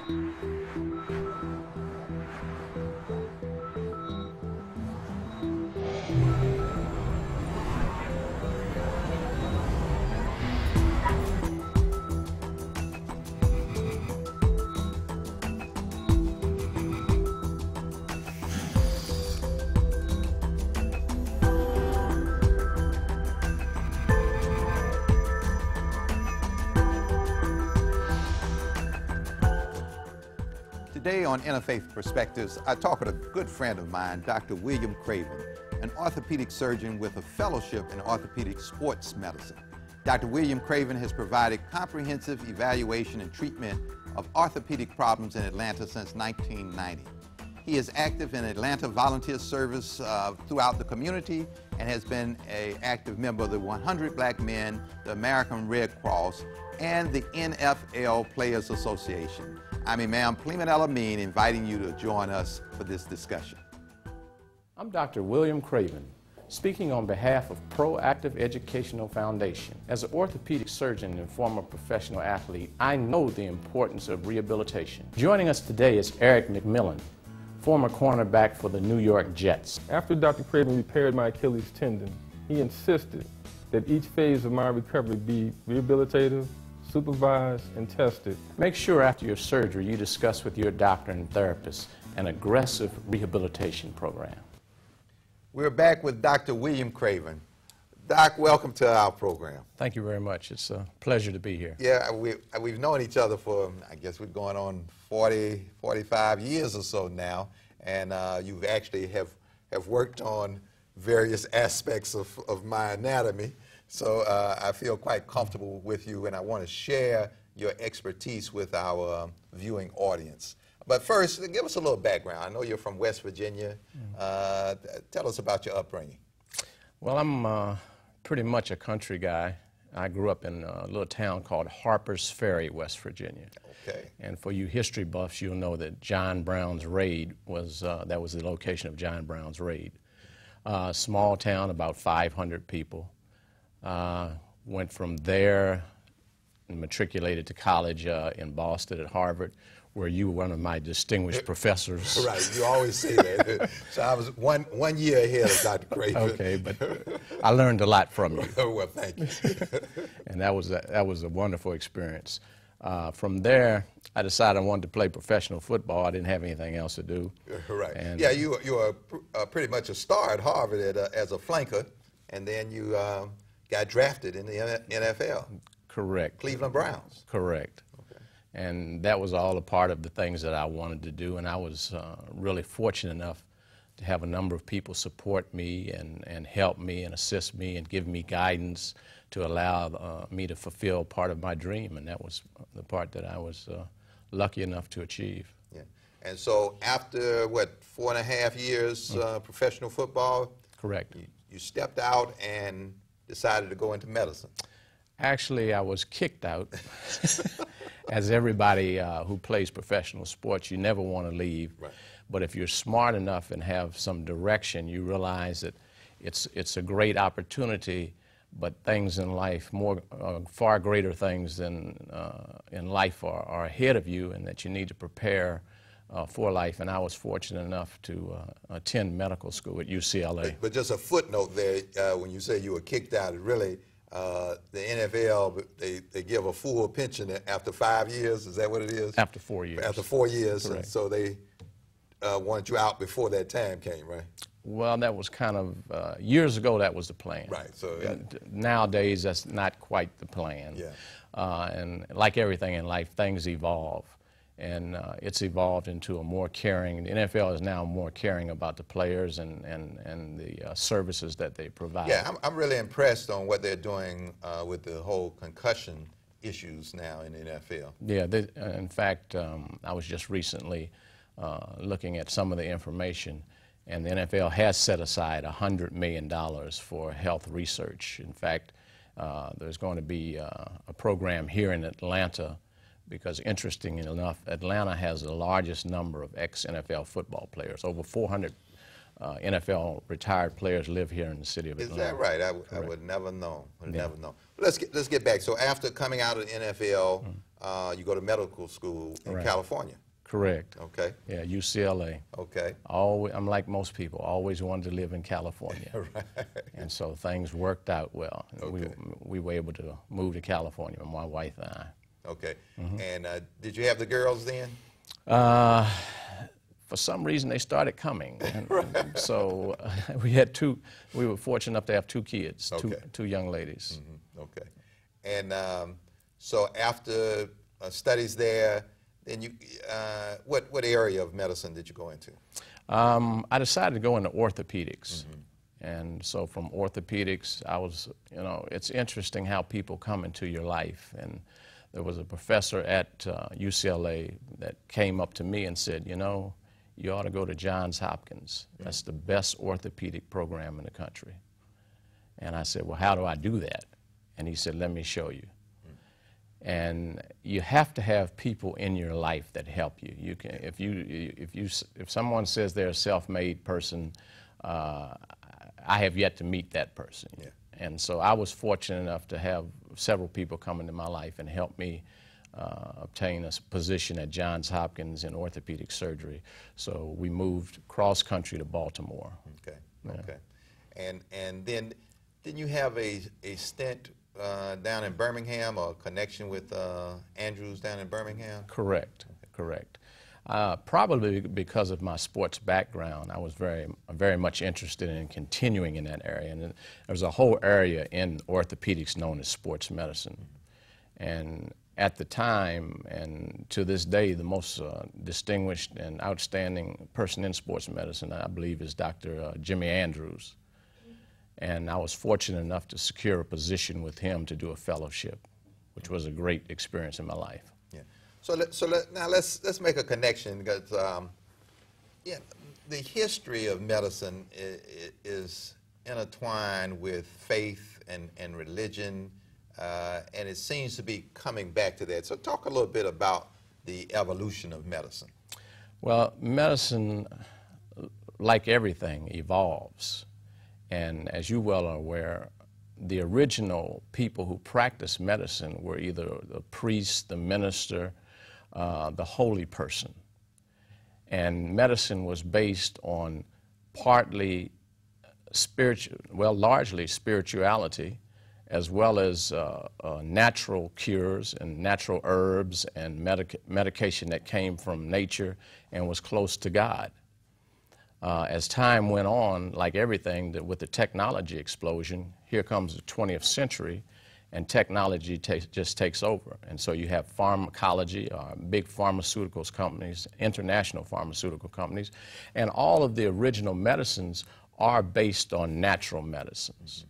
Today on Interfaith Perspectives, I talk with a good friend of mine, Dr. William Craven, an orthopedic surgeon with a fellowship in orthopedic sports medicine. Dr. William Craven has provided comprehensive evaluation and treatment of orthopedic problems in Atlanta since 1990. He is active in Atlanta volunteer service throughout the community and has been an active member of the 100 Black Men, the American Red Cross, and the NFL Players Association. I'm Imam Pleeman El-Amin, inviting you to join us for this discussion. I'm Dr. William Craven, speaking on behalf of Proactive Educational Foundation. As an orthopedic surgeon and former professional athlete, I know the importance of rehabilitation. Joining us today is Eric McMillan, former cornerback for the New York Jets. After Dr. Craven repaired my Achilles tendon, he insisted that each phase of my recovery be rehabilitative, supervised, and tested. Make sure after your surgery you discuss with your doctor and therapist an aggressive rehabilitation program. We're back with Dr. William Craven. Doc, welcome to our program. Thank you very much. It's a pleasure to be here. Yeah, we've known each other for, I guess we're going on 45 years or so now, and you've actually have worked on various aspects of my anatomy. So I feel quite comfortable with you, and I want to share your expertise with our viewing audience. But first, give us a little background. I know you're from West Virginia. Tell us about your upbringing. Well, I'm pretty much a country guy. I grew up in a little town called Harper's Ferry, West Virginia. Okay. And for you history buffs, you'll know that John Brown's raid was, that was the location of John Brown's raid. Small town, about 500 people. Went from there and matriculated to college in Boston at Harvard, where you were one of my distinguished professors. Right, you always say that. So I was one year ahead of Dr. Craven. Okay, but I learned a lot from you. Well, thank you. And that was a wonderful experience. From there, I decided I wanted to play professional football. I didn't have anything else to do. Right. And, yeah, you were pretty much a star at Harvard as a flanker, and then you got drafted in the NFL. Correct. Cleveland Browns. Correct. Okay. And that was all a part of the things that I wanted to do, and I was really fortunate enough to have a number of people support me and help me and assist me and give me guidance to allow me to fulfill part of my dream, and that was the part that I was lucky enough to achieve. Yeah. And so after, what, 4.5 years professional football? Correct. You stepped out and decided to go into medicine. Actually, I was kicked out. As everybody who plays professional sports, you never want to leave. Right. But if you're smart enough and have some direction, you realize that it's a great opportunity, but things in life, far greater things than in life are ahead of you, and that you need to prepare for life. And I was fortunate enough to attend medical school at UCLA. But just a footnote there, when you say you were kicked out, it really, the NFL, they give a full pension after 5 years. Is that what it is? After 4 years. After 4 years. Correct. And so they wanted you out before that time came, right? Well, that was kind of, years ago that was the plan. Right. So nowadays, that's not quite the plan. Yeah. And like everything in life, things evolve. And it's evolved into a more caring, the NFL is now more caring about the players and the services that they provide. Yeah, I'm really impressed on what they're doing with the whole concussion issues now in the NFL. Yeah, in fact, I was just recently looking at some of the information, and the NFL has set aside $100 million for health research. In fact, there's going to be a program here in Atlanta, because interestingly enough, Atlanta has the largest number of ex-NFL football players. Over 400 NFL retired players live here in the city of Atlanta. Is that right? I would never know. Never know. Let's get back. So after coming out of the NFL, you go to medical school in Right. California. Correct. Okay. Yeah, UCLA. Okay. Always, I'm like most people, always wanted to live in California. Right. And so things worked out well. Okay. We were able to move to California, my wife and I. Okay. And did you have the girls then? For some reason, they started coming. And so we were fortunate enough to have two kids, Okay. two young ladies. Okay. And so after studies there, then you, what area of medicine did you go into? I decided to go into orthopedics. And so from orthopedics, I was, it's interesting how people come into your life. And there was a professor at UCLA that came up to me and said, you ought to go to Johns Hopkins. That's the best orthopedic program in the country. And I said, well, how do I do that? And he said, let me show you. And you have to have people in your life that help you. You can, if someone says they're a self-made person, I have yet to meet that person. Yeah. And so I was fortunate enough to have several people come into my life and help me obtain a position at Johns Hopkins in orthopedic surgery. So we moved cross country to Baltimore. Okay. Yeah. Okay. And then didn't you have a stint down in Birmingham, or a connection with Andrews down in Birmingham? Correct. Correct. Probably because of my sports background, I was very much interested in continuing in that area. And there's a whole area in orthopedics known as sports medicine. And at the time, and to this day, the most distinguished and outstanding person in sports medicine, I believe, is Dr. Jimmy Andrews. And I was fortunate enough to secure a position with him to do a fellowship, which was a great experience in my life. Yeah. Now let's make a connection, because yeah, the history of medicine is intertwined with faith and religion, and it seems to be coming back to that. So talk a little bit about the evolution of medicine. Well, medicine, like everything, evolves. And as you well are aware, the original people who practiced medicine were either the priest, the minister, the holy person. And medicine was based on partly largely spirituality, as well as natural cures and natural herbs and medication that came from nature and was close to God. As time went on, like everything, with the technology explosion, here comes the 20th century, and technology just takes over. And so you have pharmacology, big pharmaceuticals companies, international pharmaceutical companies, and all of the original medicines are based on natural medicines.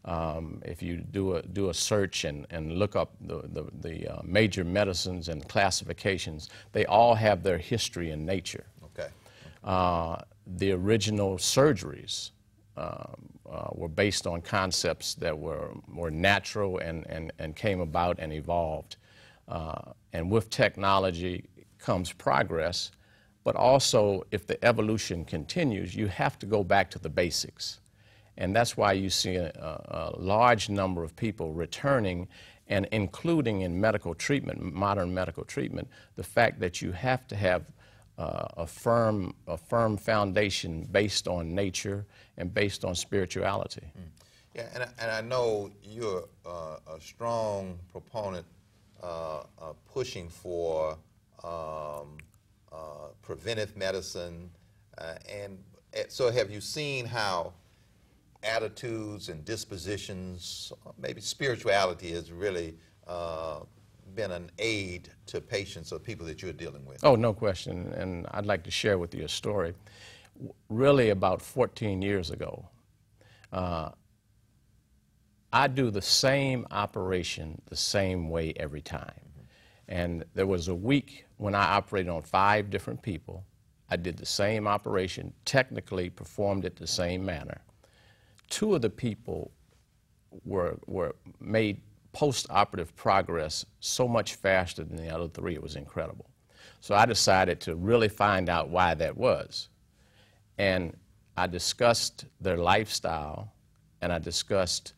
If you do a search and look up the major medicines and classifications, they all have their history in nature. Okay. The original surgeries were based on concepts that were natural and came about and evolved. And with technology comes progress, but also if the evolution continues, you have to go back to the basics. And that's why you see a large number of people returning and including in medical treatment, modern medical treatment, the fact that you have to have a firm foundation based on nature and based on spirituality. Yeah, and I know you're a strong proponent pushing for preventive medicine, and so have you seen how attitudes and dispositions, maybe spirituality, has really been an aid to patients or people that you're dealing with? Oh, no question, and I'd like to share with you a story. Really, about 14 years ago, I do the same operation the same way every time. And there was a week when I operated on 5 different people. I did the same operation, technically performed it the same manner. 2 of the people were made post-operative progress so much faster than the other 3. It was incredible. So I decided to really find out why that was. And I discussed their lifestyle, and I discussed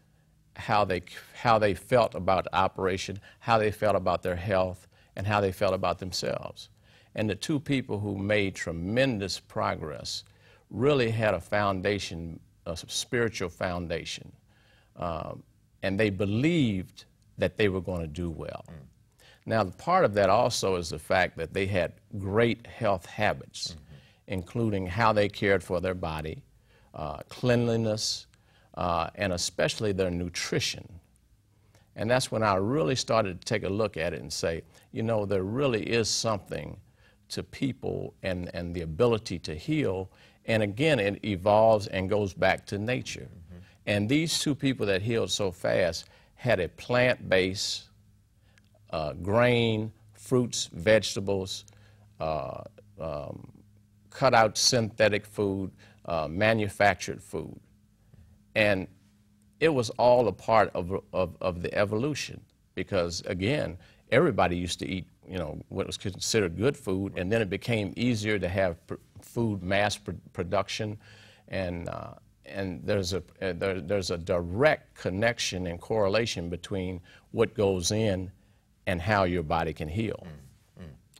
how they felt about the operation, how they felt about their health, and how they felt about themselves. And the two people who made tremendous progress really had a foundation, a spiritual foundation, and they believed that they were going to do well. Now, part of that also is the fact that they had great health habits, including how they cared for their body, cleanliness, and especially their nutrition. And that's when I really started to take a look at it and say, you know, there really is something to people and the ability to heal. And again, it evolves and goes back to nature. And these two people that healed so fast had a plant base, grain, fruits, vegetables, cut out synthetic food, manufactured food. And it was all a part of the evolution because, again, everybody used to eat, you know, what was considered good food, and then it became easier to have food mass production, and there's a direct connection and correlation between what goes in and how your body can heal.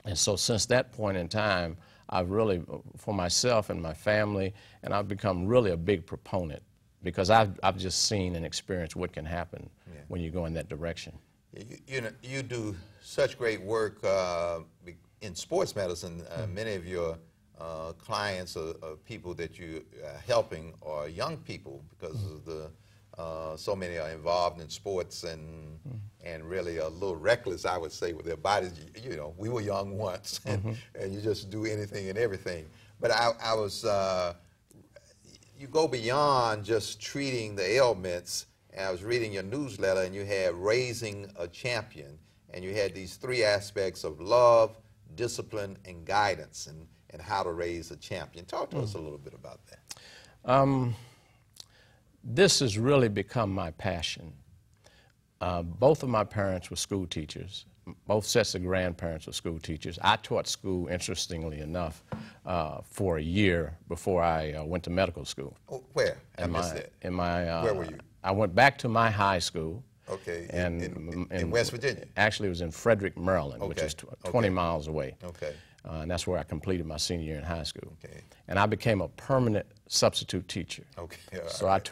And so since that point in time, I've really, for myself and my family, and I've become really a big proponent because I've just seen and experienced what can happen when you go in that direction. You know, you do such great work in sports medicine. Many of your clients or people that you are helping are young people because of the so many are involved in sports and really a little reckless, I would say, with their bodies. You know, we were young once, and you just do anything and everything. But I was, you go beyond just treating the ailments. And I was reading your newsletter, and you had Raising a Champion, and you had these three aspects of love, discipline, and guidance, and how to raise a champion. Talk to us a little bit about that. This has really become my passion. Both of my parents were school teachers. Both sets of grandparents were school teachers. I taught school, interestingly enough, for a year before I went to medical school. Oh, where? I missed that. Where were you? I went back to my high school. Okay, and in West Virginia? Actually, it was in Frederick, Maryland, which is 20 miles away. Okay. And that's where I completed my senior year in high school. Okay. And I became a permanent substitute teacher. Okay. So right.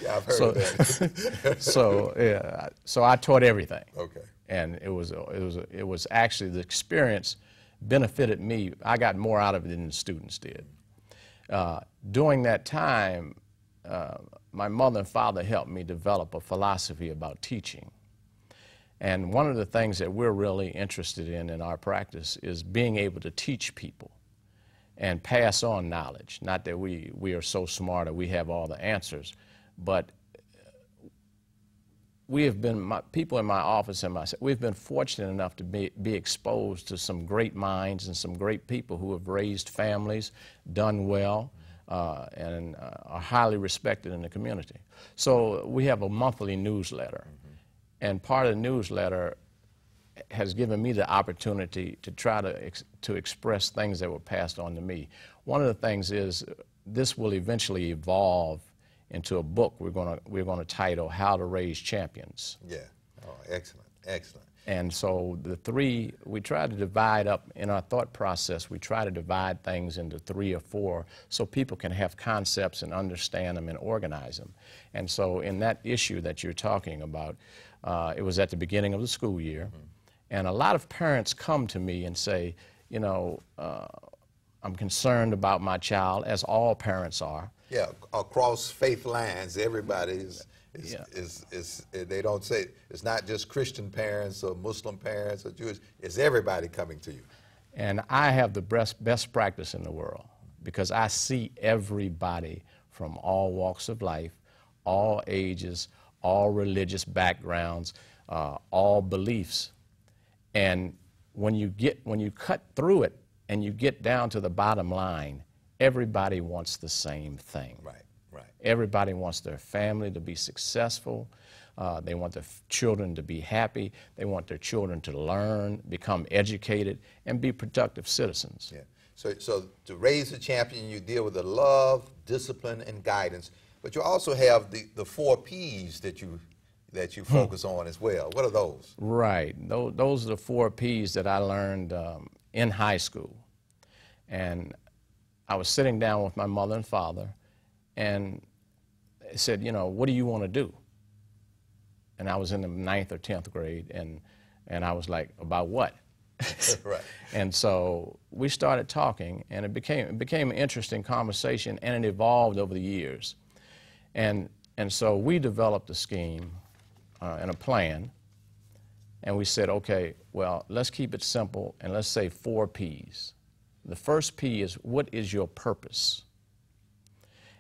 Yeah, I've heard of that. So I taught everything. Okay. And it was actually, the experience benefited me. I got more out of it than the students did. During that time, my mother and father helped me develop a philosophy about teaching. And one of the things that we're really interested in our practice is being able to teach people and pass on knowledge. Not that we are so smart or we have all the answers, but we have been, people in my office and myself, we've been fortunate enough to be exposed to some great minds and some great people who have raised families, done well, and are highly respected in the community. So we have a monthly newsletter, and part of the newsletter has given me the opportunity to try to express things that were passed on to me. One of the things is this will eventually evolve into a book we're going to title How to Raise Champions. Yeah. Oh, excellent, excellent. And so the three, we try to divide up, in our thought process, we try to divide things into 3 or 4 so people can have concepts and understand them and organize them. And so in that issue that you're talking about, it was at the beginning of the school year, and a lot of parents come to me and say, you know, I'm concerned about my child, as all parents are. Yeah, across faith lines, everybody they don't say, it's not just Christian parents or Muslim parents or Jewish, it's everybody coming to you. And I have the best practice in the world because I see everybody from all walks of life, all ages, all religious backgrounds, all beliefs. And when you cut through it and you get down to the bottom line, everybody wants the same thing. Right, right. Everybody wants their family to be successful. They want their children to be happy. They want their children to learn, become educated, and be productive citizens. Yeah. So to raise a champion, you deal with the love, discipline, and guidance. But you also have the 4 P's that you focus on as well. What are those? Right. Those are the 4 P's that I learned in high school. And I was sitting down with my mother and father, and they said, you know, what do you want to do? And I was in the 9th or 10th grade, and I was like, about what? Right. And so we started talking, and it became an interesting conversation, and it evolved over the years. And so we developed a scheme and a plan, and we said, okay, well, let's keep it simple, and let's say 4 P's. The first P is, what is your purpose?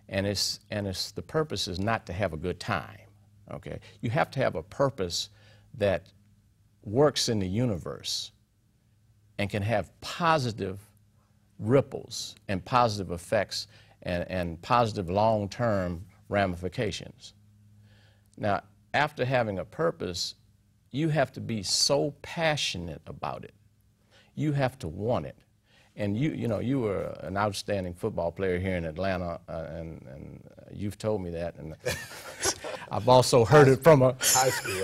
And the purpose is not to have a good time, okay? You have to have a purpose that works in the universe and can have positive ripples and positive effects and positive long-term ramifications. Now, after having a purpose, you have to be so passionate about it. You have to want it. And you know, you were an outstanding football player here in Atlanta, and you've told me that. And I've also heard it from high school.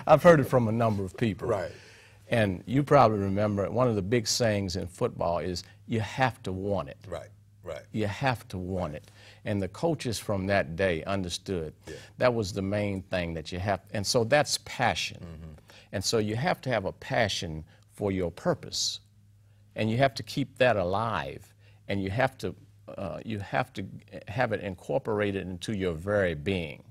I've heard it from a number of people. Right. And you probably remember one of the big sayings in football is you have to want it. Right. Right. You have to want it. And the coaches from that day understood that was the main thing that you have. And so that's passion. And so you have to have a passion for your purpose. And you have to keep that alive, and you have to have it incorporated into your very being.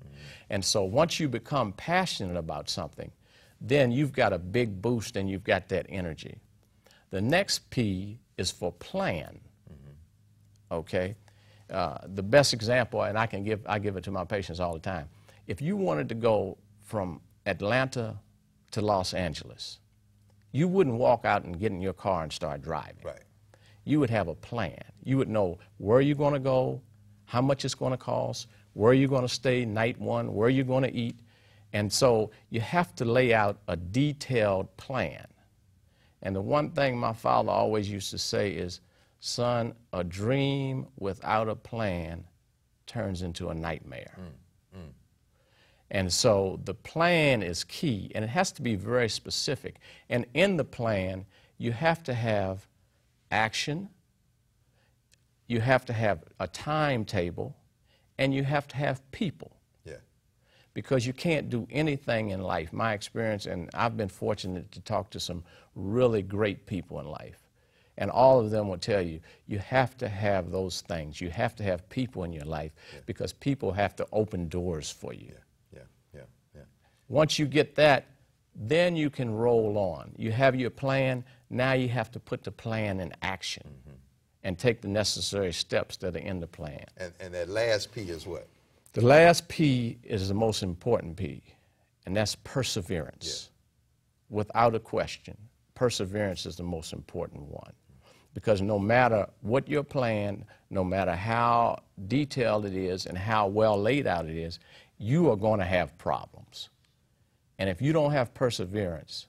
And so once you become passionate about something, then you've got a big boost and you've got that energy. The next P is for plan. Okay? The best example, and I give it to my patients all the time. If you wanted to go from Atlanta to Los Angeles, you wouldn't walk out and get in your car and start driving. Right. You would have a plan. You would know where you're going to go, how much it's going to cost, where you're going to stay night one, where you're going to eat. And so you have to lay out a detailed plan. And the one thing my father always used to say is, son, a dream without a plan turns into a nightmare. And so the plan is key, and it has to be very specific. And in the plan, you have to have action, you have to have a timetable, and you have to have people. Yeah. Because you can't do anything in life. My experience, and I've been fortunate to talk to some really great people in life, and all of them will tell you, you have to have those things. You have to have people in your life because people have to open doors for you. Once you get that, then you can roll on. You have your plan. Now you have to put the plan in action and take the necessary steps that are in the plan. And that last P is what? The last P is the most important P, and that's perseverance. Without a question, perseverance is the most important one. Because no matter what your plan, no matter how detailed it is and how well laid out it is, you are going to have problems. And if you don't have perseverance,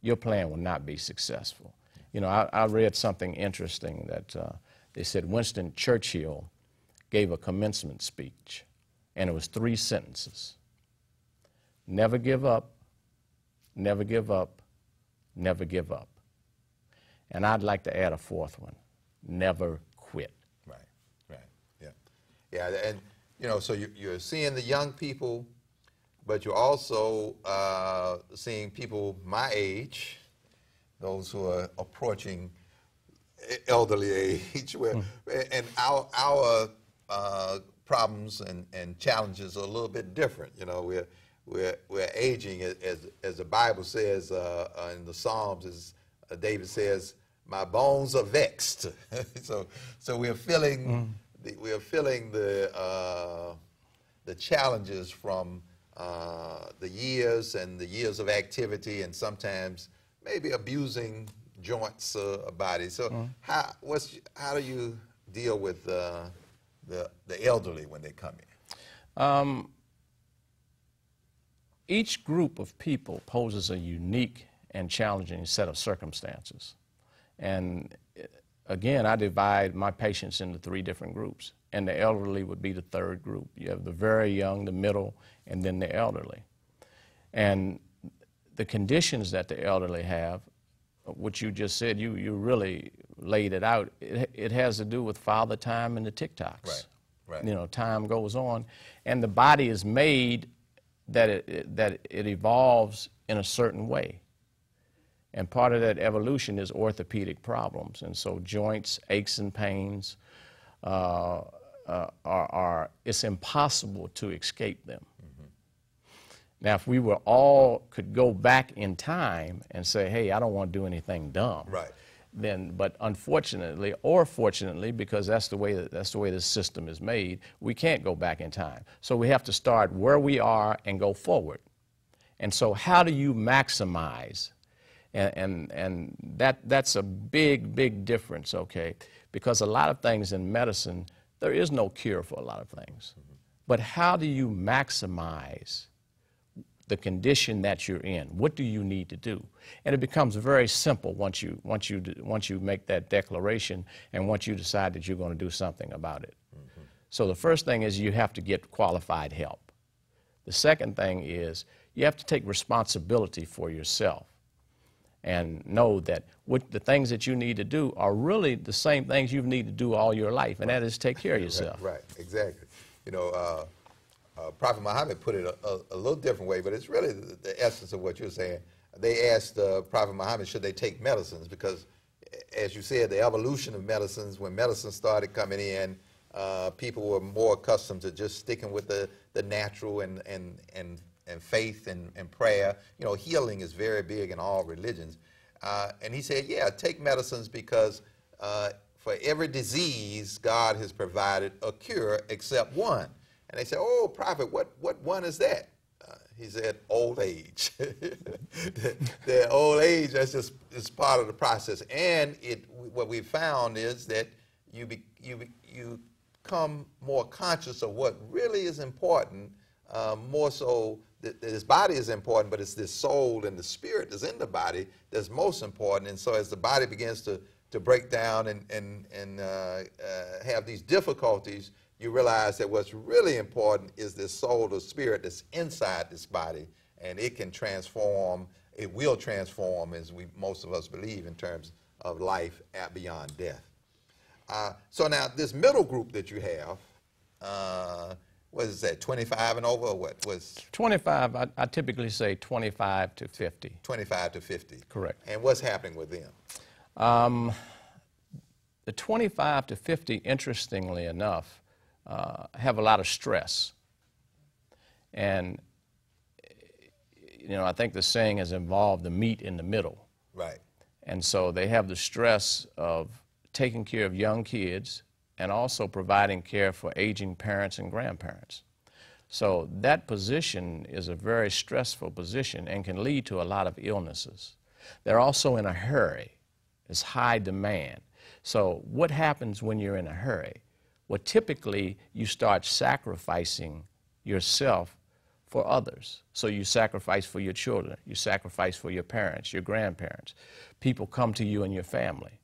your plan will not be successful. You know, I read something interesting that they said Winston Churchill gave a commencement speech, and it was 3 sentences. Never give up, never give up, never give up. And I'd like to add a 4th one, never quit. Right, yeah. And, you know, so you're seeing the young people, but you're also seeing people my age, those who are approaching elderly age, and our problems and challenges are a little bit different. You know, we're aging, as the Bible says in the Psalms, as David says, my bones are vexed. so we're feeling the challenges from the years and the years of activity, and sometimes maybe abusing joints of bodies. So how do you deal with the elderly when they come in? Each group of people poses a unique and challenging set of circumstances. And again, I divide my patients into 3 different groups, and the elderly would be the 3rd group. You have the very young, the middle, and then the elderly. And the conditions that the elderly have, what you just said, you really laid it out. It has to do with father time and the TikToks. Right, right. You know, time goes on, and the body is made that it evolves in a certain way. And part of that evolution is orthopedic problems. And so joints, aches and pains, it's impossible to escape them. Mm-hmm. Now, if we could go back in time and say, hey, I don't want to do anything dumb. Right. Then, but unfortunately, or fortunately, because that's the way the system is made, we can't go back in time. So we have to start where we are and go forward. And so how do you maximize? And that's a big difference, okay? Because a lot of things in medicine, there is no cure for a lot of things. Mm-hmm. But how do you maximize the condition that you're in? What do you need to do? And it becomes very simple once you make that declaration and once you decide that you're going to do something about it. Mm-hmm. So the first thing is you have to get qualified help. The second thing is you have to take responsibility for yourself and know that the things that you need to do are really the same things you need to do all your life, and that is take care of yourself. Right, exactly. You know, Prophet Muhammad put it a little different way, but it's really the essence of what you're saying. They asked Prophet Muhammad, should they take medicines? Because, as you said, the evolution of medicines, when medicine started coming in, people were more accustomed to just sticking with the natural and faith and prayer. You know, healing is very big in all religions. And he said, yeah, take medicines because for every disease, God has provided a cure except one. And they said, oh, Prophet, what one is that? He said, old age. the old age, that's just is part of the process. And what we found is that you become more conscious of what really is important, more so. This body is important, but it's this soul and the spirit that's in the body that's most important. And so as the body begins to break down and have these difficulties, you realize that what's really important is this soul or spirit that's inside this body, and it can transform, it will transform, as most of us believe, in terms of life beyond death. So now this middle group that you have, what is that, 25 and over, or what? 25, I typically say 25 to 50. 25 to 50. Correct. And what's happening with them? The 25 to 50, interestingly enough, have a lot of stress. And, you know, I think the saying has involved the meat in the middle. Right. And so they have the stress of taking care of young kids and also providing care for aging parents and grandparents. So that position is a very stressful position and can lead to a lot of illnesses. They're also in a hurry. It's high demand. So what happens when you're in a hurry? Well, typically you start sacrificing yourself for others. So you sacrifice for your children, you sacrifice for your parents, your grandparents. People come to you and your family.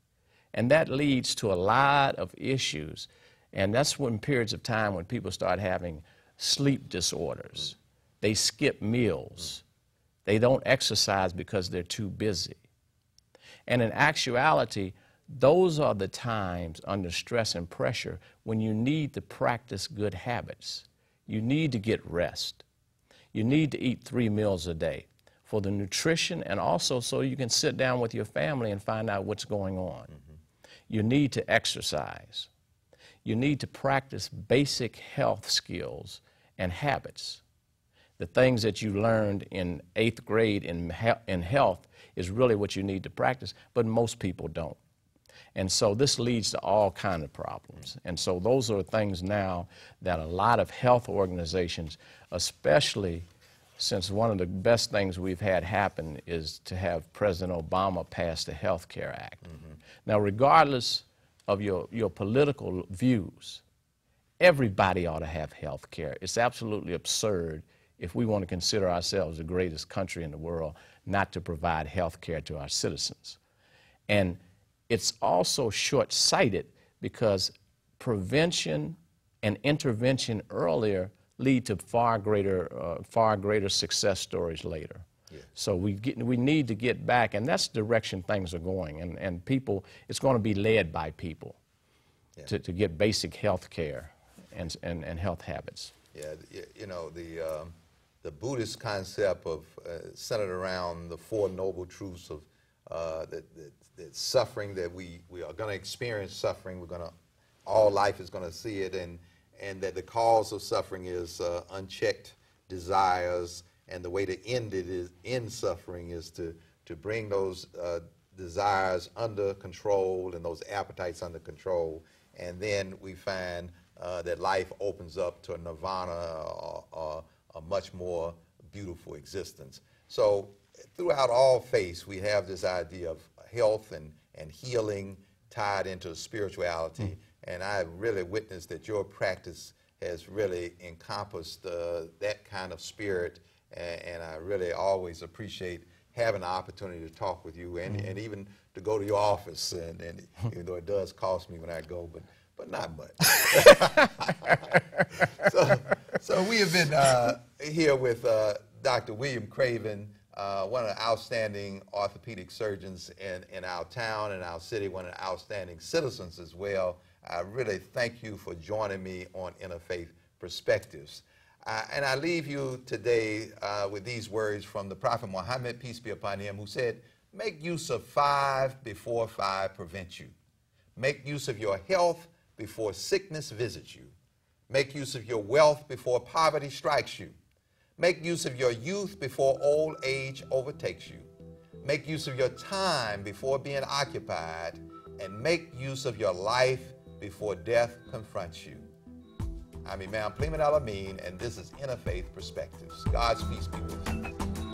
And that leads to a lot of issues. And that's when periods of time when people start having sleep disorders. They skip meals. They don't exercise because they're too busy. And in actuality, those are the times under stress and pressure when you need to practice good habits. You need to get rest. You need to eat 3 meals a day for the nutrition and also so you can sit down with your family and find out what's going on. You need to exercise. You need to practice basic health skills and habits. The things that you learned in 8th grade in health is really what you need to practice, but most people don't. And so this leads to all kinds of problems. And so those are things now that a lot of health organizations, especially since one of the best things we've had happen is to have President Obama pass the Health Care Act. Now, regardless of your political views, everybody ought to have health care. It's absolutely absurd if we want to consider ourselves the greatest country in the world not to provide health care to our citizens. And it's also short-sighted because prevention and intervention earlier lead to far greater success stories later. Yeah. So we need to get back, and that's the direction things are going. And people, it's going to be led by people, yeah, to get basic health care and health habits. Yeah, you know, the Buddhist concept of centered around the Four Noble Truths of that suffering, that we are going to experience suffering. All life is going to see it, and that the cause of suffering is unchecked desires, and the way to end suffering is to bring those desires under control and those appetites under control, and then we find that life opens up to a nirvana, or a much more beautiful existence. So throughout all faiths, we have this idea of health and healing tied into spirituality, and I've really witnessed that your practice has really encompassed that kind of spirit, and I really always appreciate having the opportunity to talk with you, and even to go to your office, and even though it does cost me when I go, but not much. So we have been here with Dr. William Craven, one of the outstanding orthopedic surgeons in our town and our city, one of the outstanding citizens as well. I really thank you for joining me on Interfaith Perspectives. And I leave you today with these words from the Prophet Muhammad, peace be upon him, who said, "Make use of 5 before 5 prevent you. Make use of your health before sickness visits you. Make use of your wealth before poverty strikes you. Make use of your youth before old age overtakes you. Make use of your time before being occupied, and make use of your life before death confronts you." I'm Imam Pleman Al-Amin, and this is Interfaith Perspectives. God's peace be with you.